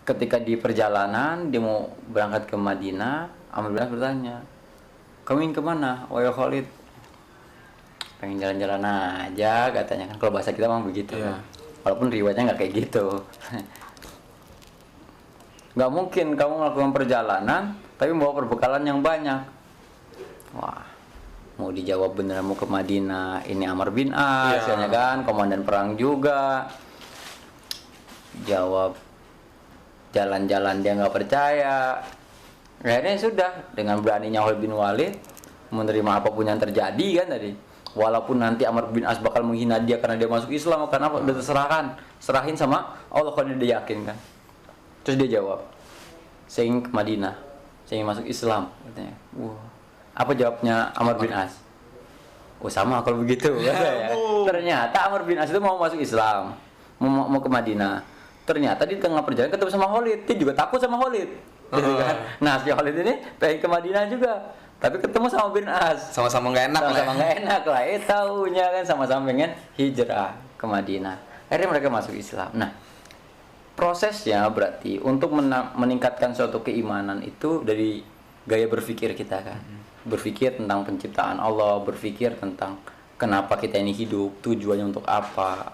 Ketika di perjalanan dia mau berangkat ke Madinah, Amr bin As bertanya, "Kamu ingin kemana, wahai Khalid?" "Pengen jalan-jalan aja," katanya. Kan kalau bahasa kita memang begitu. Iya. Walaupun riwayatnya nggak kayak gitu. Nggak mungkin kamu melakukan perjalanan tapi membawa perbekalan yang banyak. Wah, mau dijawab beneran mau ke Madinah, ini Amr bin As, Iya. ya kan, komandan perang juga. Jawab jalan-jalan dia nggak percaya. Akhirnya sudah, dengan beraninya Khalid bin Walid menerima apapun yang terjadi kan tadi. Walaupun nanti Amr bin As bakal menghina dia karena dia masuk Islam, karena apa? Udah terserahkan, serahin sama Allah kalau dia yakin kan. Terus dia jawab, "Saya ingin ke Madinah, saya ingin masuk Islam," katanya. Wah, apa jawabnya Amr bin As? "Oh sama kalau begitu." Ya. Ternyata Amr bin As itu mau masuk Islam, mau ke Madinah. Ternyata di tengah perjalanan ketemu sama Khalid, dia juga takut sama Khalid, gitu kan. Nah si Khalid ini pengen ke Madinah juga, tapi ketemu sama bin As. Sama-sama nggak enak lah. Sama-sama nggak enak lah, taunya kan sama-sama pengen hijrah ke Madinah. Akhirnya mereka masuk Islam. Nah, prosesnya berarti untuk meningkatkan suatu keimanan itu dari gaya berpikir kita kan. Berpikir tentang penciptaan Allah, berpikir tentang kenapa kita ini hidup, tujuannya untuk apa,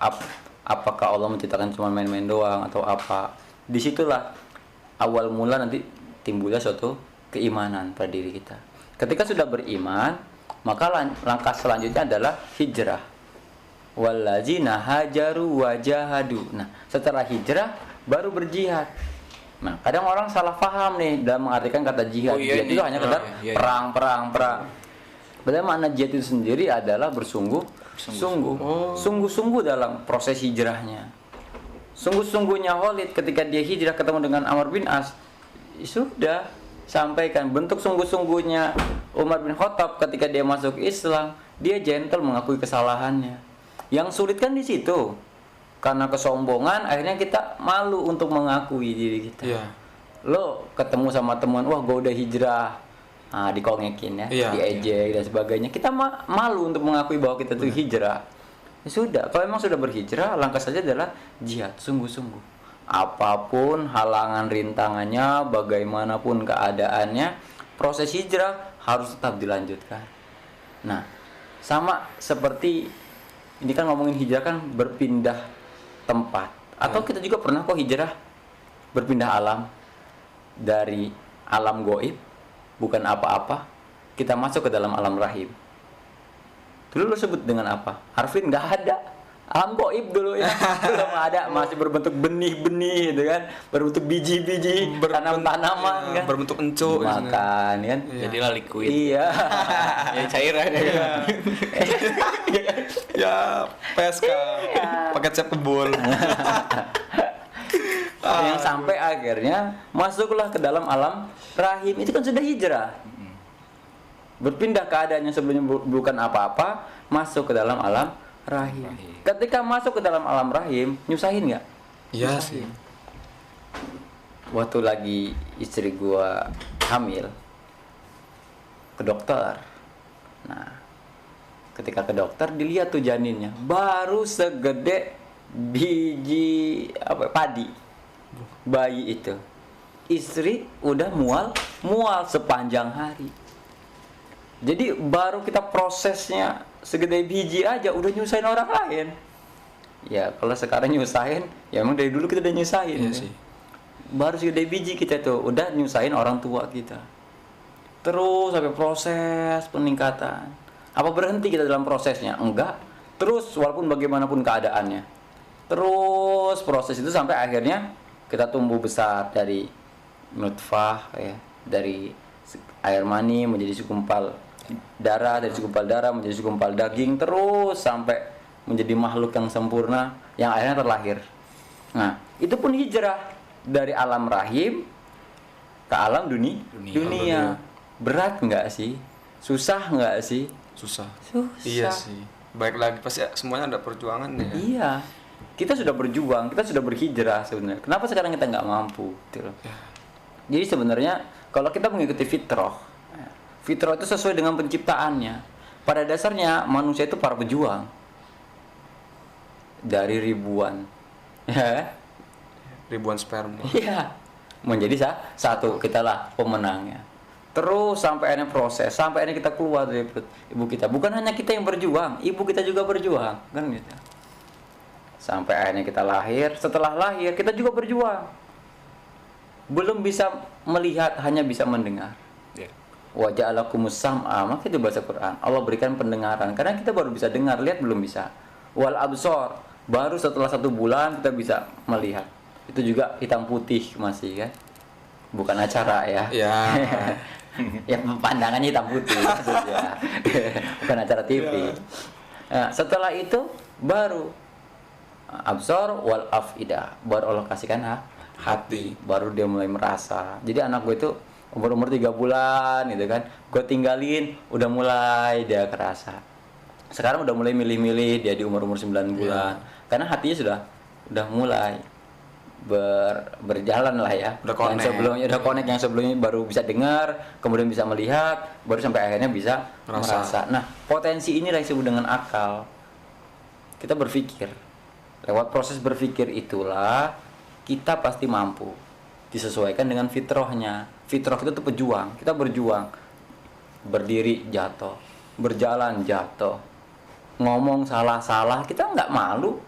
apakah Allah menciptakan cuma main-main doang atau apa. Disitulah awal mula nanti timbulnya suatu keimanan pada diri kita. Ketika sudah beriman, maka langkah selanjutnya adalah hijrah. Wallazina hajaru wajahadu. Nah, setelah hijrah baru berjihad. Nah, kadang orang salah paham nih dalam mengartikan kata jihad. Jihad itu hanya kadar perang. Padahal makna jihad itu sendiri adalah sungguh-sungguh dalam proses hijrahnya. Sungguh-sungguhnya Khalid ketika dia hijrah ketemu dengan Amr bin As, sudah sampaikan bentuk sungguh-sungguhnya Umar bin Khattab ketika dia masuk Islam, dia gentle mengakui kesalahannya. Yang sulit kan di situ. Karena kesombongan akhirnya kita malu untuk mengakui diri kita. Iya. Lo ketemu sama teman, "Wah, gue udah hijrah." Nah, dikongekin ya, diejek dan sebagainya. Kita malu untuk mengakui bahwa kita tuh hijrah. Ya sudah, kalau memang sudah berhijrah, langkah saja adalah jihad sungguh-sungguh. Apapun halangan rintangannya, bagaimanapun keadaannya, proses hijrah harus tetap dilanjutkan. Nah, sama seperti ini kan ngomongin hijrah kan berpindah tempat. Atau kita juga pernah kok hijrah berpindah alam dari alam goib, bukan apa-apa, kita masuk ke dalam alam rahim. Dulu lo sebut dengan apa? Harfin nggak ada. Alam goib dulu ya, belum ada, masih berbentuk benih-benih gitu kan, berbentuk biji-biji, tanaman kan, berbentuk encuk, makan kan, jadilah liquid. Iya. Ya cairan ya. Ya PSK, paket siap kebul. Yang sampai akhirnya masuklah ke dalam alam rahim, itu kan sudah hijrah. Berpindah keadaan yang sebelumnya bukan apa-apa, masuk ke dalam alam rahim. Ketika masuk ke dalam alam rahim, nyusahin nggak? Iya sih. Waktu lagi istri gua hamil, ke dokter. Nah, ketika ke dokter dilihat tuh janinnya baru segede biji padi bayi itu. Istri udah mual sepanjang hari. Jadi baru kita prosesnya segede biji aja udah nyusahin orang lain. Ya kalau sekarang nyusahin, ya emang dari dulu kita udah nyusahin. Iya sih. Baru segede biji kita tuh udah nyusahin orang tua kita. Terus sampai proses peningkatan. Apa berhenti kita dalam prosesnya? Enggak. Terus walaupun bagaimanapun keadaannya. Terus proses itu sampai akhirnya kita tumbuh besar dari nutfah ya, dari air mani menjadi segumpal darah, dari segumpal darah menjadi segumpal daging, terus sampai menjadi makhluk yang sempurna yang akhirnya terlahir. Nah, itu pun hijrah dari alam rahim ke alam dunia. Berat nggak sih? Susah nggak sih? Susah. Susah. Iya sih. Baik lagi pasti semuanya ada perjuangan ya. Iya. Kita sudah berjuang, kita sudah berhijrah sebenarnya. Kenapa sekarang kita nggak mampu? Gitu loh. Ya. Jadi sebenarnya kalau kita mengikuti fitrah itu sesuai dengan penciptaannya. Pada dasarnya manusia itu para pejuang. Dari ribuan, ya, Ribuan sperma. iya, menjadi satu, kita lah pemenangnya. Terus sampai akhirnya proses, sampai akhirnya kita keluar dari perut ibu kita. Bukan hanya kita yang berjuang, ibu kita juga berjuang, kan gitu. Sampai akhirnya kita lahir, setelah lahir kita juga berjuang. Belum bisa melihat, hanya bisa mendengar. Wa ja'alakumus sam'a, maka itu bahasa Quran. Allah berikan pendengaran, karena kita baru bisa dengar, lihat belum bisa. Wal absor, baru setelah 1 bulan kita bisa melihat. Itu juga hitam putih masih kan, bukan acara ya. Ya. Ya pandangannya hitam putih maksudnya. Bukan acara TV. Nah, setelah itu baru absor wal afidah, baru Allah kasihkan hati, baru dia mulai merasa. Jadi anak gue itu umur 3 bulan gitu kan, gue tinggalin udah mulai dia kerasa. Sekarang udah mulai milih-milih dia di umur 9 bulan, karena hatinya udah mulai berjalan lah ya. Yang sebelumnya udah connect, yang sebelumnya baru bisa dengar, kemudian bisa melihat, baru sampai akhirnya bisa merasa. Nah, potensi ini yang disebut dengan akal. Kita berpikir, lewat proses berpikir itulah kita pasti mampu disesuaikan dengan fitrahnya. Fitrah itu tuh pejuang, kita berjuang, berdiri jatuh, berjalan jatuh, ngomong salah-salah, kita nggak malu.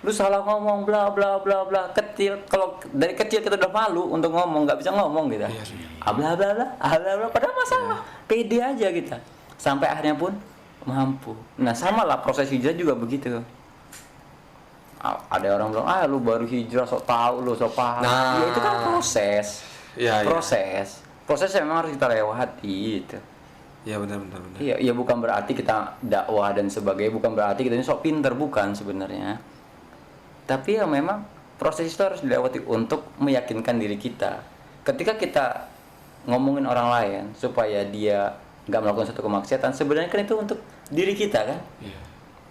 Lu salah ngomong bla bla bla bla, kecil, kalau dari kecil kita udah malu untuk ngomong, nggak bisa ngomong gitu. Bla bla bla, padahal masalah, pede aja kita, sampai akhirnya pun mampu. Nah sama lah proses hijrah juga begitu. Ada orang bilang, lu baru hijrah, sok tahu lu, sok paham. Ya itu kan proses. Proses yang memang harus kita lewati gitu. Ya benar. Iya, bukan berarti kita dakwah dan sebagainya, bukan berarti kita ini sok pinter, bukan sebenarnya. Tapi ya memang proses itu harus dilewati untuk meyakinkan diri kita. Ketika kita ngomongin orang lain supaya dia nggak melakukan satu kemaksiatan, sebenarnya kan itu untuk diri kita kan.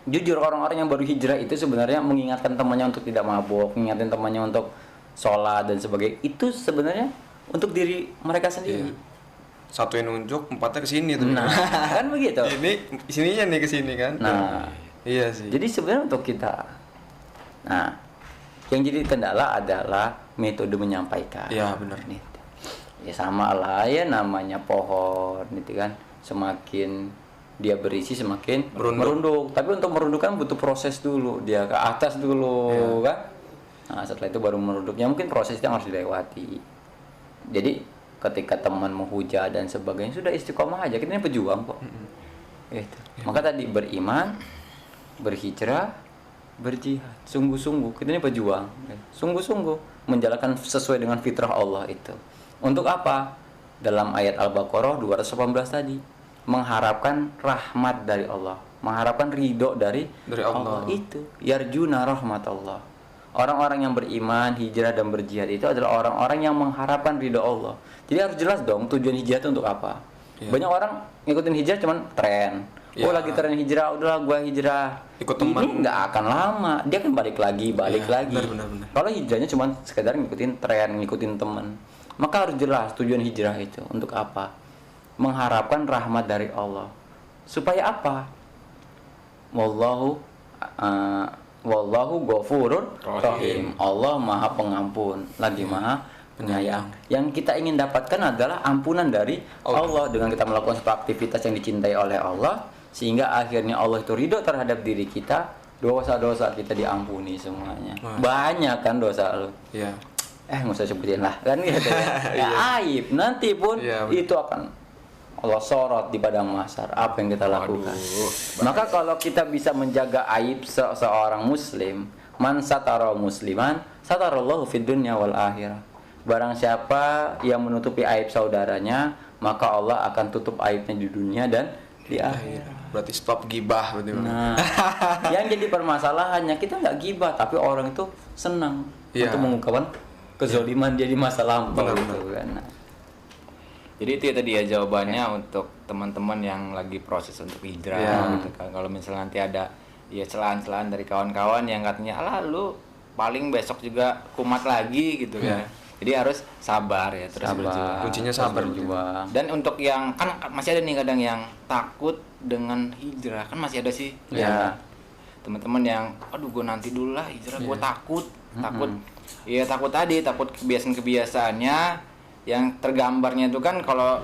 Jujur, orang-orang yang baru hijrah itu sebenarnya mengingatkan temannya untuk tidak mabuk, mengingatkan temannya untuk sholat dan sebagainya. Itu sebenarnya untuk diri mereka sendiri. Satu yang nunjuk, 4-nya kesini tuh. Nah, kan begitu. Ini sininya nih kesini kan. Nah, iya sih. Jadi sebenarnya untuk kita. Nah, yang jadi kendala adalah metode menyampaikan. Iya benar. Ya sama lah ya, namanya pohon gitu kan. Semakin dia berisi semakin merunduk. Tapi untuk merunduk kan butuh proses dulu, dia ke atas dulu kan. Nah setelah itu baru merunduknya, mungkin proses yang harus dilewati. Jadi ketika teman menghujat dan sebagainya, sudah istiqomah aja, kita ini pejuang kok. Gitu. Maka tadi beriman, berhijrah, berjihad, sungguh-sungguh, kita ini pejuang, sungguh-sungguh menjalankan sesuai dengan fitrah Allah itu. Untuk apa? Dalam ayat Al-Baqarah 218 tadi, mengharapkan rahmat dari Allah, mengharapkan ridho dari Allah. Itu yarjuna rahmat Allah. Orang-orang yang beriman, hijrah dan berjihad itu adalah orang-orang yang mengharapkan ridho Allah. Jadi harus jelas dong tujuan hijrah itu untuk apa. Banyak orang ngikutin hijrah cuman tren. Lagi tren hijrah, udahlah gua hijrah. Ikut teman. Ini nggak akan lama, dia kan balik lagi. Benar. Kalau hijrahnya cuma sekedar ngikutin tren, ngikutin teman, maka harus jelas tujuan hijrah itu untuk apa. Mengharapkan rahmat dari Allah. Supaya apa? Wallahu ghafurur rahim. Allah Maha Pengampun, lagi Maha Penyayang. Yang kita ingin dapatkan adalah ampunan dari Allah dengan kita melakukan suatu aktivitas yang dicintai oleh Allah, sehingga akhirnya Allah itu ridho terhadap diri kita, dosa-dosa kita diampuni semuanya. Banyak kan dosa lu. Nggak usah sebutin lah kan gitu ya. Aib nanti pun itu akan Allah sorot di padang mahsyar apa yang kita lakukan. Maka kalau kita bisa menjaga aib seorang muslim, man satara musliman satarallahu fid dunya wal akhirah. Barang siapa yang menutupi aib saudaranya, maka Allah akan tutup aibnya di dunia dan di akhirat. Berarti stop gibah berarti. Nah, yang jadi permasalahannya kita nggak gibah, tapi orang itu senang untuk mengungkapkan kezoliman dia di masa lampau gitu kan. Jadi itu ya tadi ya jawabannya untuk teman-teman yang lagi proses untuk hijrah gitu kan. Kalau misalnya nanti ada ya celaan-celaan dari kawan-kawan yang katanya alah lu paling besok juga kumat lagi gitu kan. Jadi harus sabar ya, terus berjuang. Kuncinya sabar juga. Dan untuk yang kan masih ada nih kadang yang takut dengan hijrah, kan masih ada sih. Ya. Teman-teman yang aduh gue nanti dulu lah hijrah, gue takut. Iya takut tadi, takut kebiasaan-kebiasaannya yang tergambarnya itu kan kalau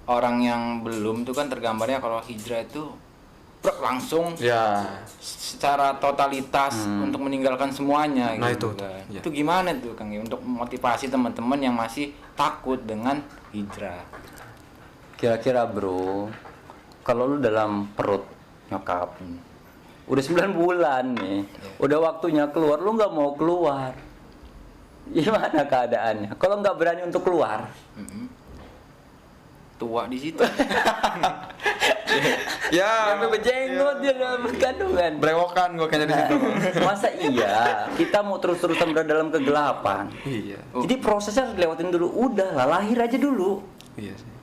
orang yang belum tuh kan tergambarnya kalau hijrah itu langsung Ya. secara totalitas untuk meninggalkan semuanya Nah, gitu itu. kan. Ya. Itu gimana tuh Kang untuk memotivasi teman-teman yang masih takut dengan hijrah? Kira-kira bro, kalau lu dalam perut nyokap udah 9 bulan nih, udah waktunya keluar, lu nggak mau keluar, gimana keadaannya? Kalau nggak berani untuk keluar, Tua di situ. Ya, sampai berjenggot dia dalam kandungan. brewokan gua kayaknya di situ. Masa iya kita mau terus-terusan berada dalam kegelapan? Iya. Jadi prosesnya harus dilewatin dulu. Udah lah, lahir aja dulu. Iya sih.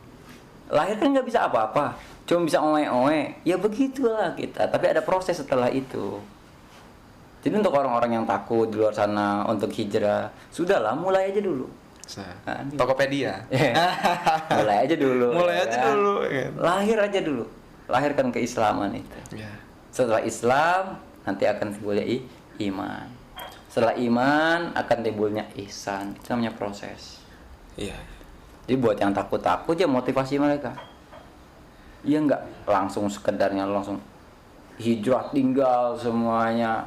Lahir kan nggak bisa apa-apa, cuma bisa oe-oe. Ya begitulah kita. Tapi ada proses setelah itu. Jadi untuk orang-orang yang takut di luar sana untuk hijrah, sudahlah mulai aja dulu. Tokopedia. Mulai aja dulu. Mulai ya aja kan? dulu. Ya. Lahir aja dulu. Lahirkan keislaman itu. Ya. Setelah Islam nanti akan timbulnya iman. Setelah iman akan timbulnya ihsan. Itu namanya proses. Iya. Jadi buat yang takut-takut ya motivasi mereka. Ya enggak langsung sekedarnya langsung hijrah tinggal semuanya.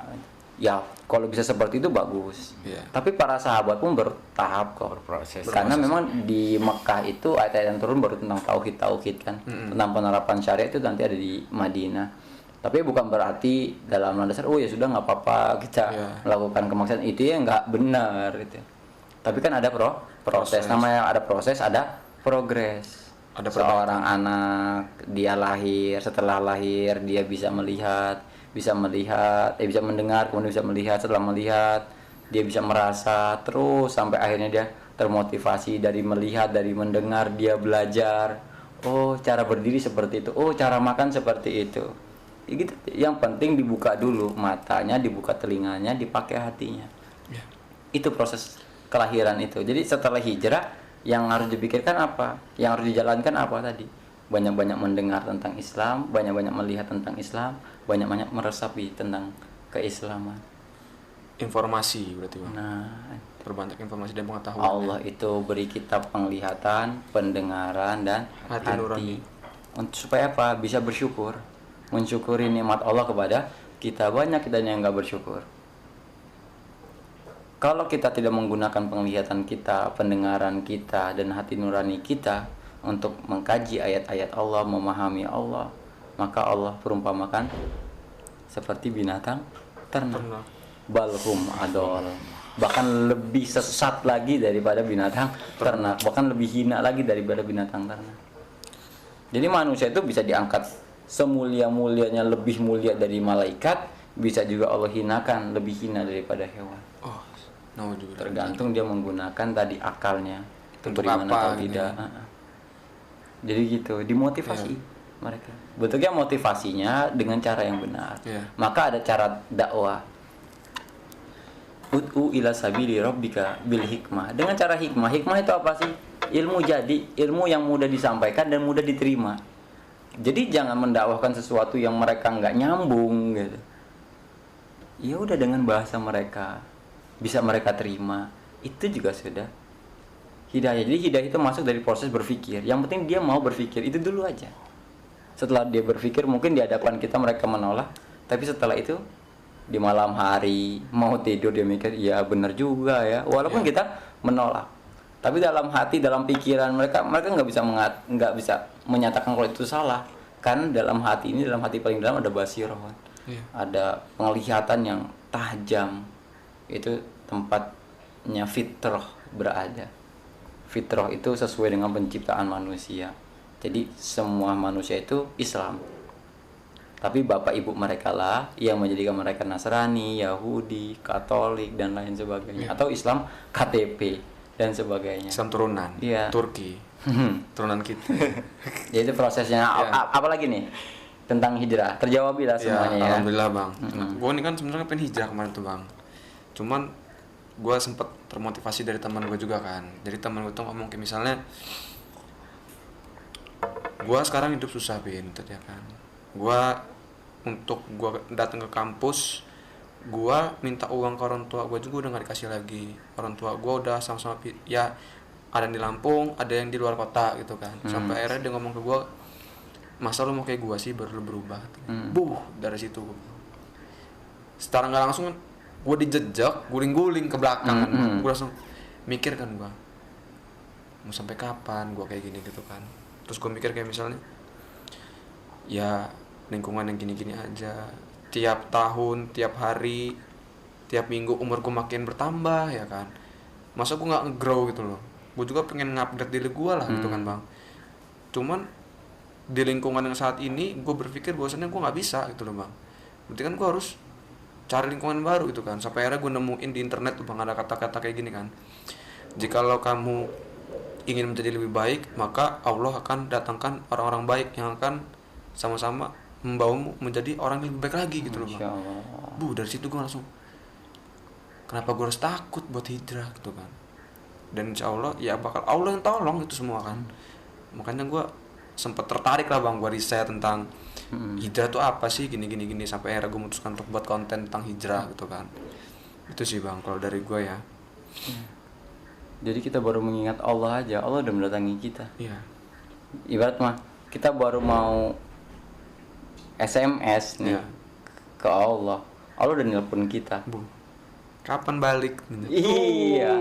Ya kalau bisa seperti itu bagus. Iya. Tapi para sahabat pun bertahap kok. Berproses. Karena memang di Mekah itu ayat-ayat yang turun baru tentang tauhid kan. Tentang penerapan syariat itu nanti ada di Madinah. Tapi bukan berarti dalam landasan oh ya sudah nggak apa-apa kita melakukan kemaksiatan itu ya nggak benar gitu. Tapi kan ada proses. Namanya ada proses, ada progres. Ada seorang anak dia lahir, setelah lahir dia bisa melihat, bisa mendengar, kemudian bisa melihat, setelah melihat dia bisa merasa, terus sampai akhirnya dia termotivasi dari melihat, dari mendengar, dia belajar. Oh, cara berdiri seperti itu. Oh, cara makan seperti itu. Ya gitu. Yang penting dibuka dulu matanya, dibuka telinganya, dipakai hatinya. Ya. Itu proses kelahiran itu. Jadi setelah hijrah yang harus dipikirkan apa? Yang harus dijalankan apa tadi? Banyak-banyak mendengar tentang Islam, banyak-banyak melihat tentang Islam, banyak-banyak meresapi tentang keislaman. Informasi berarti Bang. Nah, Perbanyak informasi dan pengetahuan. Allah itu beri kita penglihatan, pendengaran dan Hati nurani. Supaya apa? Bisa bersyukur. Mensyukuri nikmat Allah kepada kita. Banyak kita yang nggak bersyukur. Kalau kita tidak menggunakan penglihatan kita, pendengaran kita, dan hati nurani kita untuk mengkaji ayat-ayat Allah, memahami Allah, maka Allah perumpamakan seperti binatang ternak. Balhum adol, bahkan lebih sesat lagi daripada binatang ternak, bahkan lebih hina lagi daripada binatang ternak. Jadi manusia itu bisa diangkat semulia-mulianya, lebih mulia dari malaikat, bisa juga Allah hinakan, lebih hina daripada hewan. Oh, no juga. Tergantung dia menggunakan tadi akalnya Untuk beriman apa atau gitu tidak. Jadi gitu, dimotivasi mereka. Bentuknya motivasinya dengan cara yang benar. Maka ada cara dakwah. Ud'u ila sabili rabbika bil hikmah. Dengan cara hikmah. Hikmah itu apa sih? Ilmu jadi, ilmu yang mudah disampaikan dan mudah diterima. Jadi jangan mendakwahkan sesuatu yang mereka nggak nyambung gitu. Ya udah dengan bahasa mereka bisa mereka terima, itu juga sudah hidayah. Jadi hidayah itu masuk dari proses berpikir. Yang penting dia mau berpikir, itu dulu aja. Setelah dia berpikir, mungkin di hadapan kita mereka menolak, tapi setelah itu di malam hari mau tidur dia mikir, ya benar juga ya, walaupun kita menolak. Tapi dalam hati, dalam pikiran mereka nggak bisa menyatakan kalau itu salah. Karena dalam hati ini, dalam hati paling dalam ada basirah, ada penglihatan yang tajam. Itu tempatnya fitrah berada. Fitrah itu sesuai dengan penciptaan manusia. Jadi semua manusia itu Islam. Tapi bapak ibu mereka lah yang menjadikan mereka Nasrani, Yahudi, Katolik dan lain sebagainya. Atau Islam KTP dan sebagainya. Islam turunan. Turki. Turunan kita. Jadi prosesnya apalagi nih tentang hijrah. Terjawab lah semuanya ya. Alhamdulillah Bang. Gue ini kan sebenarnya pengen hijrah kemarin tuh Bang. Cuman gue sempet termotivasi dari teman gue juga kan. Jadi teman gue tuh ngomong kayak misalnya, gue sekarang hidup susah Bin, ya kan. Gue untuk gue datang ke kampus gua minta uang ke orang tua gua juga udah nggak dikasih lagi. Orang tua gua udah sama-sama ya ada yang di Lampung, ada yang di luar kota gitu kan. Sampai akhirnya dia ngomong ke gua, masa lu mau kayak gua sih baru lu berubah. Dari situ secara nggak langsung gua dijejak, guling-guling ke belakang kan. Gua langsung mikir kan gua mau sampai kapan gua kayak gini gitu kan. Terus gua mikir kayak misalnya ya lingkungan yang gini-gini aja, tiap tahun, tiap hari, tiap minggu umur gue makin bertambah ya kan, masa gue nggak nge-grow gitu loh. Gue juga pengen ngupgrade diri gue lah gitu kan bang. Cuman di lingkungan yang saat ini gue berpikir bahwasannya gue nggak bisa gitu loh bang. Berarti kan gue harus cari lingkungan baru gitu kan. Sampai akhirnya gue nemuin di internet tuh bang, ada kata-kata kayak gini kan, jikalau kamu ingin menjadi lebih baik, maka Allah akan datangkan orang-orang baik yang akan sama-sama membawamu menjadi orang yang lebih baik lagi gitu loh bang. Dari situ gue langsung, kenapa gue harus takut buat hijrah gitu kan. Dan insya Allah ya bakal Allah yang tolong itu semua kan. Makanya gue sempat tertarik lah bang, gue riset tentang hijrah itu apa sih, gini sampai akhirnya gue memutuskan untuk buat konten tentang hijrah gitu kan. Itu sih bang kalau dari gue ya. Jadi kita baru mengingat Allah aja, Allah udah mendatangi kita. Iya. Ibarat mah kita baru mau SMS nih ke Allah udah nelpon kita. Kapan balik? Iya.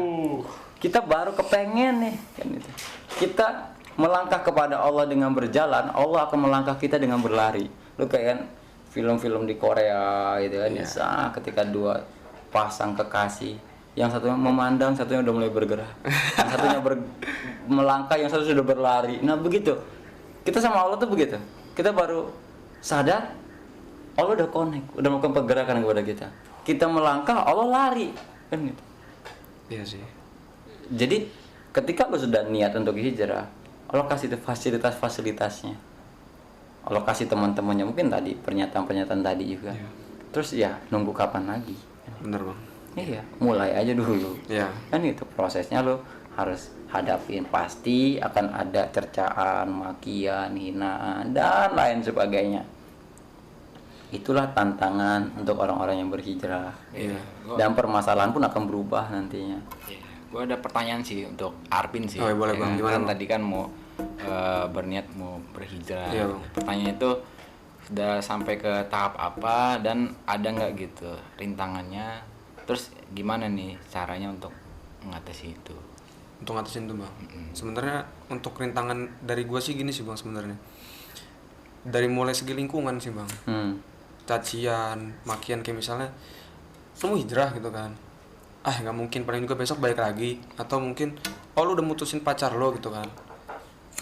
Kita baru kepengen nih kan itu. Kita melangkah kepada Allah dengan berjalan, Allah akan melangkah kita dengan berlari. Lu kayak film-film di Korea gitu kan, ketika dua pasang kekasih, yang satunya memandang, satunya udah mulai bergerak. Yang satunya melangkah, yang satu sudah berlari. Nah, begitu. Kita sama Allah tuh begitu. Kita baru sadar Allah udah connect, udah melakukan pergerakan kepada kita. Kita melangkah, Allah lari, kan gitu. Iya sih. Jadi ketika lo sudah niat untuk hijrah, Allah kasih fasilitas-fasilitasnya. Allah kasih teman-temannya, mungkin tadi pernyataan-pernyataan tadi juga. Iya. Terus ya nunggu kapan lagi? Bener bang. Iya, mulai aja dulu. Iya. Kan itu prosesnya lo harus hadapin, pasti akan ada cercaan, makian, hinaan dan lain sebagainya. Itulah tantangan untuk orang-orang yang berhijrah. Iya. Dan permasalahan pun akan berubah nantinya. Iya. Gue ada pertanyaan sih untuk Arvin sih. Oh, boleh bang. Gimana Kan bang? tadi kan mau berniat mau berhijrah. Iya, bang. Pertanyaan itu sudah sampai ke tahap apa dan ada nggak gitu rintangannya? Terus gimana nih caranya untuk mengatasi itu? Untuk ngatasin itu bang. Sebenarnya untuk rintangan dari gue sih gini sih bang sebenarnya. Dari mulai segi lingkungan sih bang. Cacian, makian kayak misalnya, lu hijrah gitu kan. Nggak mungkin, paling juga besok balik lagi. Atau mungkin, lu udah mutusin pacar lo gitu kan.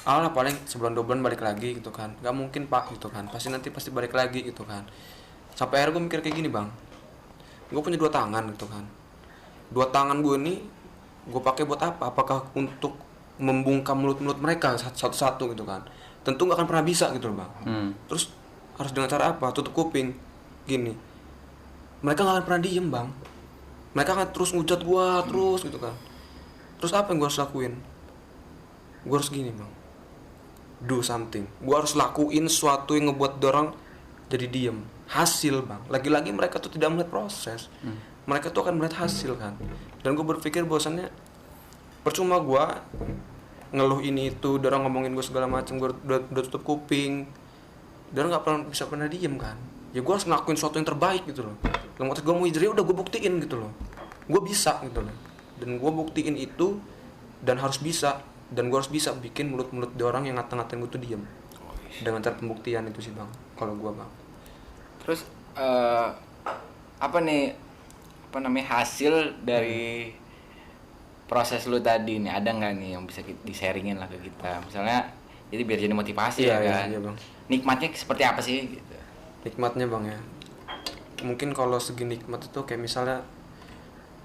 Lah paling sebulan 2 bulan balik lagi gitu kan. Nggak mungkin pak gitu kan. Pasti balik lagi gitu kan. Sampai akhirnya gue mikir kayak gini bang. Gue punya 2 tangan gitu kan. 2 tangan gue nih gue pakai buat apa? Apakah untuk membungkam mulut-mulut mereka satu-satu gitu kan? Tentu nggak akan pernah bisa gitu loh bang. Terus harus dengan cara apa? Tutup kuping gini. Mereka nggak akan pernah diem bang. Mereka akan terus ngujat gue terus gitu kan. Terus apa yang gue harus lakuin? Gue harus gini bang, do something. Gue harus lakuin sesuatu yang ngebuat dorang jadi diem. Hasil bang, lagi-lagi mereka tuh tidak melihat proses. Mereka tuh akan melihat hasil kan. Dan gue berpikir bahwasannya percuma gue ngeluh ini itu, dorang ngomongin gue segala macam, gue udah tutup kuping, dorang nggak bisa pernah diem kan. Ya gue harus ngelakuin sesuatu yang terbaik gitu loh. Dalam konteks gue mau hijrah udah gue buktiin gitu loh, gue bisa gitu loh. Dan gue buktiin itu dan harus bisa. Dan gue harus bisa bikin mulut-mulut di orang yang ngata-ngatain gue tuh diem. Dengan cara pembuktian itu sih bang, kalau gue bang. Terus apa namanya hasil dari proses lu tadi nih, ada nggak nih yang bisa di-sharingin lah ke kita, misalnya jadi biar jadi motivasi ya kan. Iya, bang. Nikmatnya seperti apa sih gitu? Nikmatnya bang ya, mungkin kalau segi nikmat itu kayak misalnya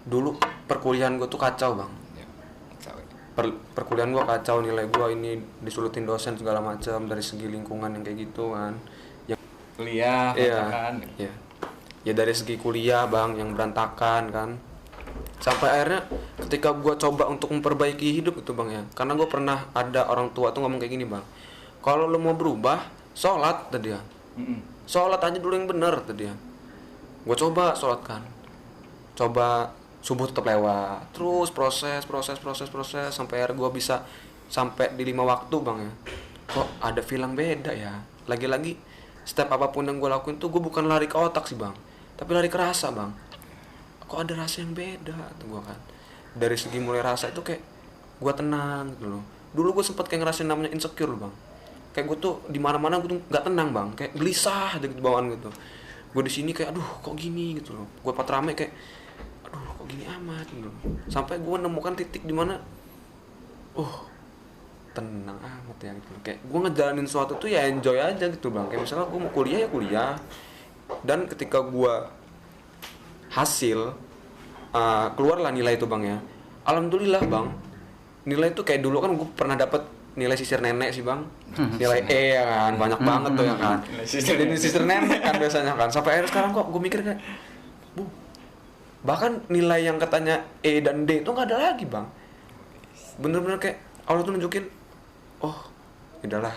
dulu perkuliahan gue tuh kacau bang. Perkuliahan gue kacau, nilai gue ini disulutin dosen segala macam, dari segi lingkungan yang kayak gitu kan. Kuliah kan. Iya. Ya dari segi kuliah bang yang berantakan kan. Sampai akhirnya ketika gue coba untuk memperbaiki hidup itu bang ya, karena gue pernah ada orang tua tuh ngomong kayak gini bang, kalau lo mau berubah sholat tadi ya, sholat aja dulu yang benar tadi ya. Gue coba sholat kan, coba subuh tetap lewat, terus proses sampai akhirnya gue bisa sampai di 5 waktu bang ya. Kok ada feeling beda ya, lagi-lagi step apapun yang gue lakuin tuh gue bukan lari ke otak sih bang, tapi lari ke rasa bang. Kok ada rasa yang beda tuh gue kan, dari segi mulai rasa itu kayak gue tenang gitu loh. Dulu gue sempet kayak ngerasain namanya insecure bang, kayak gue tuh di mana-mana gue tuh nggak tenang bang, kayak gelisah aja gitu bawaan gitu. Gue di sini kayak aduh kok gini gitu loh, gue pas rame kayak aduh kok gini amat gitu loh. Sampai gue nemukan titik di mana tenang amat ya gitu loh. Kayak gue ngejalanin sesuatu tuh ya enjoy aja gitu bang. Kayak misalnya gue mau kuliah ya kuliah, dan ketika gue hasil keluarlah nilai itu bang ya, alhamdulillah bang. Nilai itu kayak dulu kan gue pernah dapet nilai sisir nenek sih bang, nilai E ya kan, banyak banget tuh ya kan, jadi sisir nenek kan biasanya kan. Sampai akhirnya sekarang kok gue mikir kayak bahkan nilai yang katanya E dan D itu nggak ada lagi bang. Bener-bener kayak Allah tuh nunjukin udahlah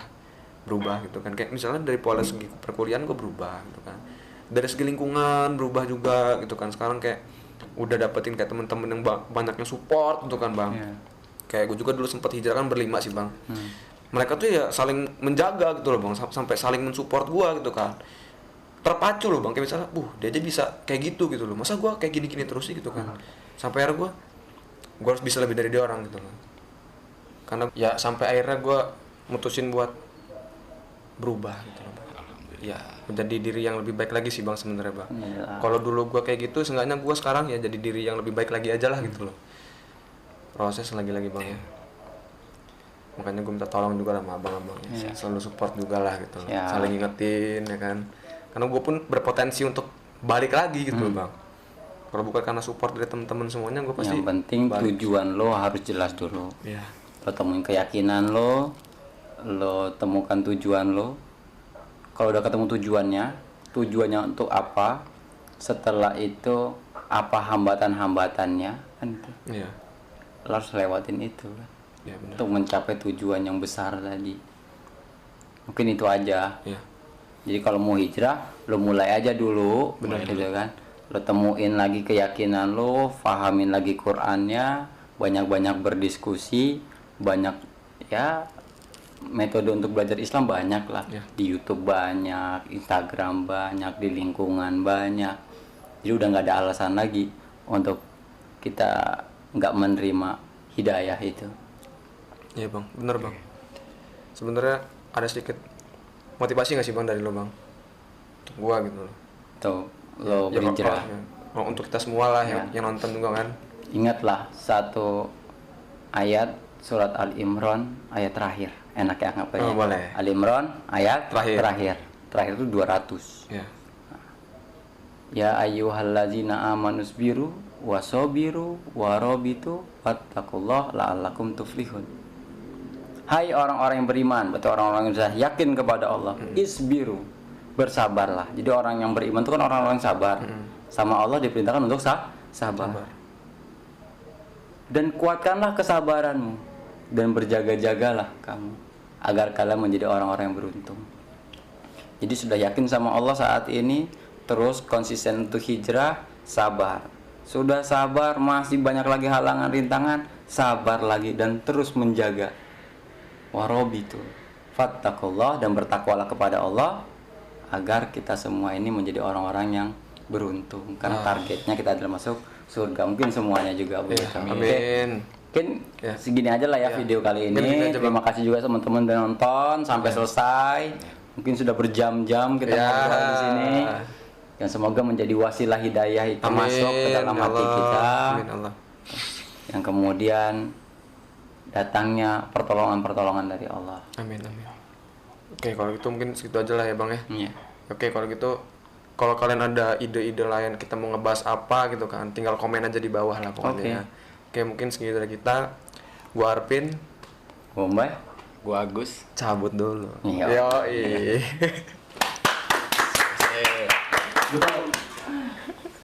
berubah gitu kan. Kayak misalnya dari pola segi perkuliahan gue berubah gitu kan, dari segi lingkungan berubah juga gitu kan. Sekarang kayak udah dapetin kayak temen-temen yang banyaknya support gitu kan bang. Kayak gue juga dulu sempat hijrah kan berlima sih bang. Mereka tuh ya saling menjaga gitu loh bang, sampai saling mensupport gue gitu kan. Terpacu loh bang, kayak misalnya dia aja bisa kayak gitu loh, masa gue kayak gini-gini terus sih gitu kan. Sampai akhirnya gue harus bisa lebih dari dia orang gitu kan. Karena ya sampai akhirnya gue mutusin buat berubah gitu loh bang. Ya menjadi diri yang lebih baik lagi sih bang sebenarnya bang. Kalau dulu gue kayak gitu, seenggaknya gue sekarang ya jadi diri yang lebih baik lagi aja lah gitu loh. Proses lagi-lagi bang ya. Makanya gue minta tolong juga sama abang-abang ya. Selalu support juga lah gitu loh. Saling ingetin ya kan. Karena gue pun berpotensi untuk balik lagi gitu loh bang. Kalau bukan karena support dari teman-teman semuanya, gue pasti. Yang penting balik. Tujuan lo harus jelas dulu. Lo temuin keyakinan lo temukan tujuan lo. Kalau udah ketemu tujuannya untuk apa, setelah itu apa hambatan-hambatannya kan itu. Lo harus lewatin itu kan. Untuk mencapai tujuan yang besar tadi. Mungkin itu aja. Jadi kalau mau hijrah, lo mulai aja dulu, gitu kan. Lo temuin lagi keyakinan lo, fahamin lagi Qur'annya, banyak-banyak berdiskusi, banyak ya metode untuk belajar Islam banyak lah. Di YouTube banyak, Instagram banyak, di lingkungan banyak. Jadi udah nggak ada alasan lagi untuk kita nggak menerima hidayah itu. Iya bang, bener bang. Sebenarnya ada sedikit motivasi nggak sih bang dari lo bang? Untuk gua gitu loh. Tuh lo berhijrah. Untuk kita semua lah yang nonton juga kan. Ingatlah satu ayat surat Al-Imran ayat terakhir. Enak ya ngapain? Boleh. Al-Imran ayat terakhir. Terakhir itu 200. Ya ayyuhallazina amanusbiru wasobiru warobitu wattaqullah la'allakum tuflihun. Hai orang-orang yang beriman, betul orang-orang yang sudah yakin kepada Allah, isbiru, bersabarlah. Jadi orang yang beriman itu kan orang-orang yang sabar. Sama Allah diperintahkan untuk sabar. Dan kuatkanlah kesabaranmu dan berjaga-jagalah kamu agar kalian menjadi orang-orang yang beruntung. Jadi sudah yakin sama Allah saat ini, terus konsisten untuk hijrah, sabar. Sudah sabar, masih banyak lagi halangan, rintangan, sabar lagi dan terus menjaga. Warobitu, fattaqullah, dan bertakwalah kepada Allah agar kita semua ini menjadi orang-orang yang beruntung. Karena targetnya kita adalah masuk surga. Mungkin semuanya juga begitu. Amin. Mungkin segini aja lah ya video kali ini. Terima kasih juga teman-teman udah nonton sampai selesai. Mungkin sudah berjam-jam kita ngobrol di sini. Yang semoga menjadi wasilah hidayah itu masuk ke dalam hati kita. Yang kemudian datangnya pertolongan-pertolongan dari Allah. Amin. Oke, kalau gitu mungkin segitu aja lah ya bang ya. Oke, kalau gitu kalau kalian ada ide-ide lain kita mau ngebahas apa gitu kan, tinggal komen aja di bawah lah pokoknya. Oke, mungkin segitu dari kita. Gua Arvin, gua Mbak, gua Agus. Cabut dulu. Yoi.